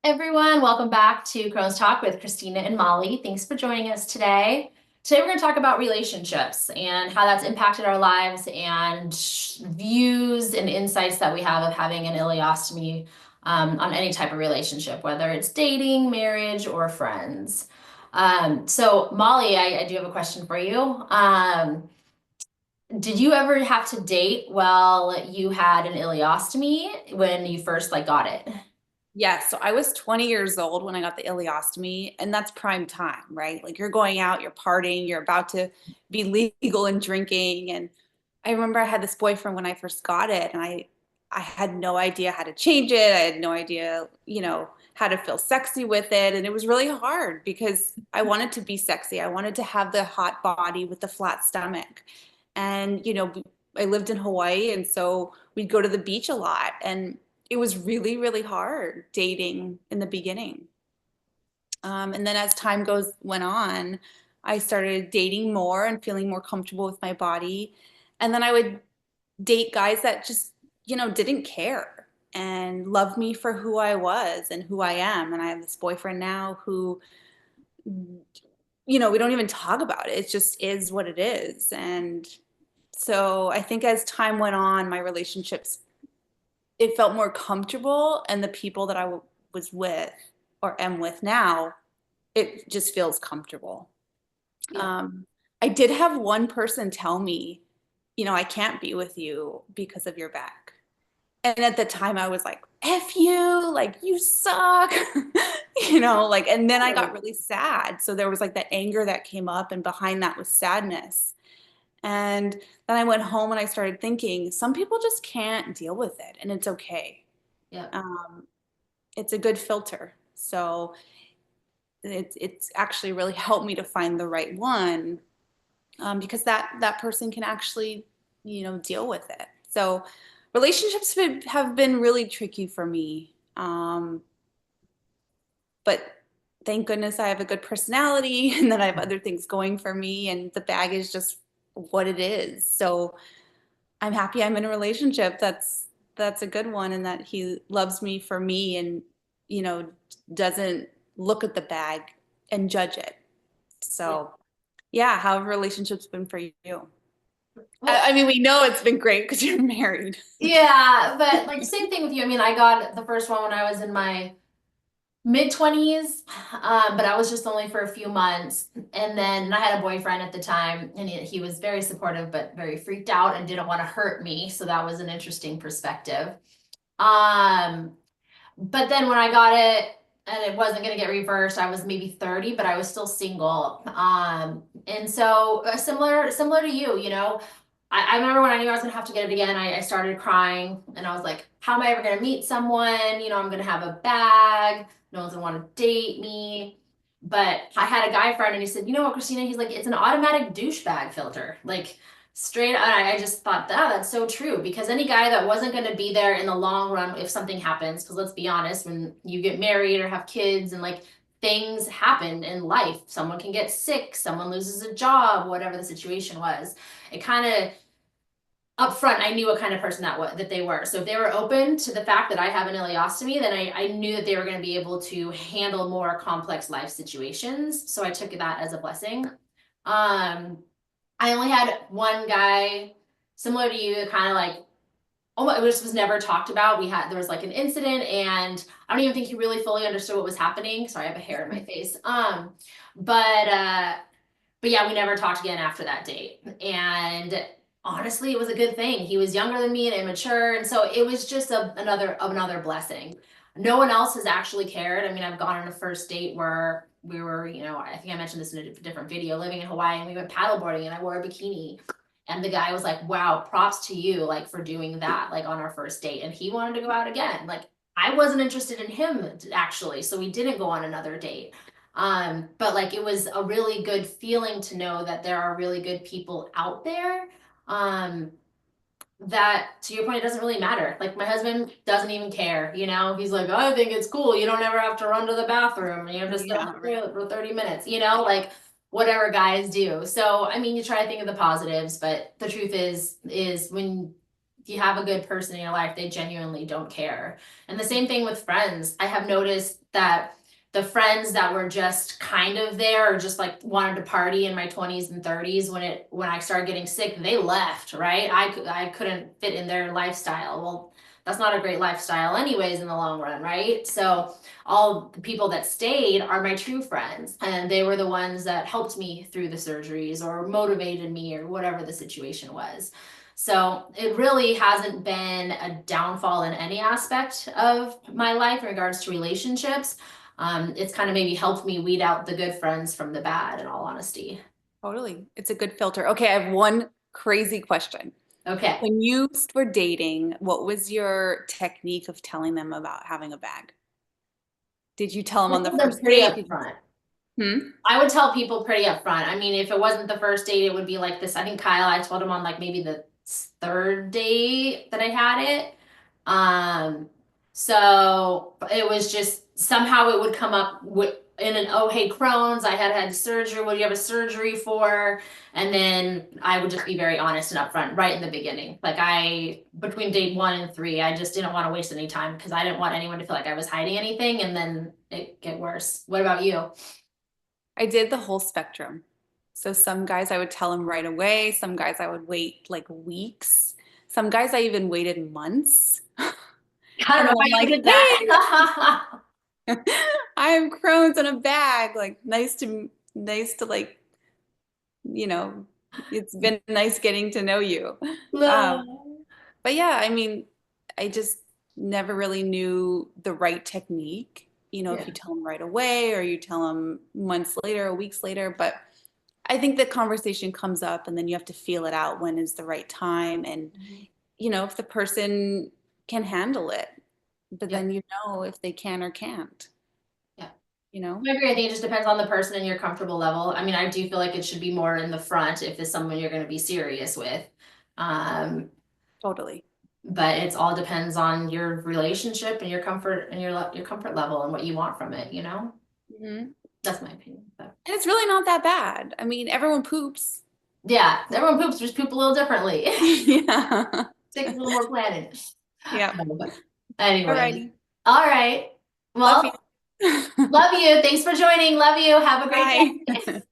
Everyone, welcome back to Crohn's Talk with Christina and Molly. Thanks for joining us today. Today we're going to talk about relationships and how that's impacted our lives and views and insights that we have of having an ileostomy on any type of relationship, whether it's dating, marriage, or friends. So Molly, I do have a question for you. Did you ever have to date while you had an ileostomy when you first got it? Yes, so I was 20 years old when I got the ileostomy, and that's prime time, right? Like you're going out, you're partying, you're about to be legal and drinking. And I remember I had this boyfriend when I first got it, and I had no idea how to change it. I had no idea, how to feel sexy with it. And it was really hard because I wanted to be sexy. I wanted to have the hot body with the flat stomach. And, I lived in Hawaii, and so we'd go to the beach a lot. And it was really, really hard dating in the beginning. And then as time went on, I started dating more and feeling more comfortable with my body. And then I would date guys that just, didn't care and loved me for who I was and who I am. And I have this boyfriend now who, we don't even talk about it. It just is what it is. And so I think as time went on, my relationships it felt more comfortable, and the people that was with or am with now, it just feels comfortable. Yeah. um, I did have one person tell me, I can't be with you because of your back. And at the time I was like, F you, like you suck. And then I got really sad, so there was like that anger that came up, and behind that was sadness. And then I went home and I started thinking, some people just can't deal with it, and it's okay. Yeah. Um, it's a good filter. So it's actually really helped me to find the right one, because that person can actually, deal with it. So relationships have been really tricky for me. But thank goodness I have a good personality and that I have other things going for me, and the bag is just what it is. So I'm happy I'm in a relationship that's a good one, and that he loves me for me, and you know doesn't look at the bag and judge it. So yeah, how have relationships been for you? Well, I mean, we know it's been great because you're married. yeah, but same thing with you. I mean, I got the first one when I was in my mid 20s, but I was just only for a few months. And I had a boyfriend at the time, and he was very supportive, but very freaked out and didn't want to hurt me. So that was an interesting perspective. Um, but then when I got it and it wasn't going to get reversed, I was maybe 30, but I was still single. And so similar to you, I remember when I knew I was gonna have to get it again, I started crying and I was like, how am I ever gonna meet someone? I'm gonna have a bag. No one's gonna want to date me. But I had a guy friend and he said, you know what, Christina? He's like, it's an automatic douchebag filter. Like straight, I just thought, that's so true. Because any guy that wasn't gonna be there in the long run if something happens, because let's be honest, when you get married or have kids and things happen in life, someone can get sick, someone loses a job, whatever the situation was. It kind of up front, I knew what kind of person that they were. So if they were open to the fact that I have an ileostomy, then I knew that they were going to be able to handle more complex life situations. So I took that as a blessing. I only had one guy similar to you, kind of almost, it was never talked about. There was an incident, and I don't even think he really fully understood what was happening. Sorry, I have a hair in my face. But uh, but yeah, we never talked again after that date. And honestly, it was a good thing. He was younger than me and immature, and so it was just another blessing. No one else has actually cared. I mean, I've gone on a first date where we were, I think I mentioned this in a different video, living in Hawaii, and we went paddleboarding, and I wore a bikini. And the guy was like, "Wow, props to you, for doing that, on our first date." And he wanted to go out again. I wasn't interested in him actually, so we didn't go on another date. But it was a really good feeling to know that there are really good people out there. Um, that to your point, it doesn't really matter. My husband doesn't even care, he's like, I think it's cool. You don't ever have to run to the bathroom. You have to sit on Yeah, the right. toilet for 30 minutes, whatever guys do. So, I mean, you try to think of the positives, but the truth is when if you have a good person in your life, they genuinely don't care. And the same thing with friends. I have noticed that the friends that were just kind of there or just like wanted to party in my 20s and 30s when I started getting sick, they left, right? I couldn't fit in their lifestyle. Well, that's not a great lifestyle anyways in the long run, right? So all the people that stayed are my true friends, and they were the ones that helped me through the surgeries or motivated me or whatever the situation was. So it really hasn't been a downfall in any aspect of my life in regards to relationships. It's kind of maybe helped me weed out the good friends from the bad, in all honesty. Totally. It's a good filter. Okay, I have one crazy question. Okay. When you were dating, what was your technique of telling them about having a bag? Did you tell them I on the told them first pretty date? upfront. Hmm? I would tell people pretty upfront. I mean, if it wasn't the first date, it would be like this. I think Kyle, I told him on like maybe the third date that I had it. Um, so it was just somehow it would come up with in an oh hey Crohn's, I had surgery. What do you have a surgery for? And then I would just be very honest and upfront right in the beginning. Like I between date 1 and 3, I just didn't want to waste any time because I didn't want anyone to feel like I was hiding anything and then it get worse. What about you? I did the whole spectrum. So some guys I would tell them right away, some guys I would wait like weeks, some guys I even waited months. I don't And know then how I'm you like, did that. I have Crohn's in a bag. Like, nice to like, you know, it's been nice getting to know you. Um, No. but yeah, I mean, I just never really knew the right technique. If Yeah. you tell them right away or you tell them months later or weeks later. But I think the conversation comes up and then you have to feel it out when is the right time. And, if the person can handle it, but Yep. then if they can or can't, Yeah. you know? I agree. I think it just depends on the person and your comfortable level. I mean, I do feel like it should be more in the front if it's someone you're going to be serious with. Um, Totally. but it's all depends on your relationship and your comfort and your comfort level and what you want from it, you know? Hmm. That's my opinion. But And it's really not that bad. I mean, everyone poops. yeah, everyone poops, just poop a little differently. Yeah. Takes a little more planning. Yeah. No, but anyways. Alrighty. All right. Love you. Well, love you. Thanks for joining. Love you. Have a great Bye. day.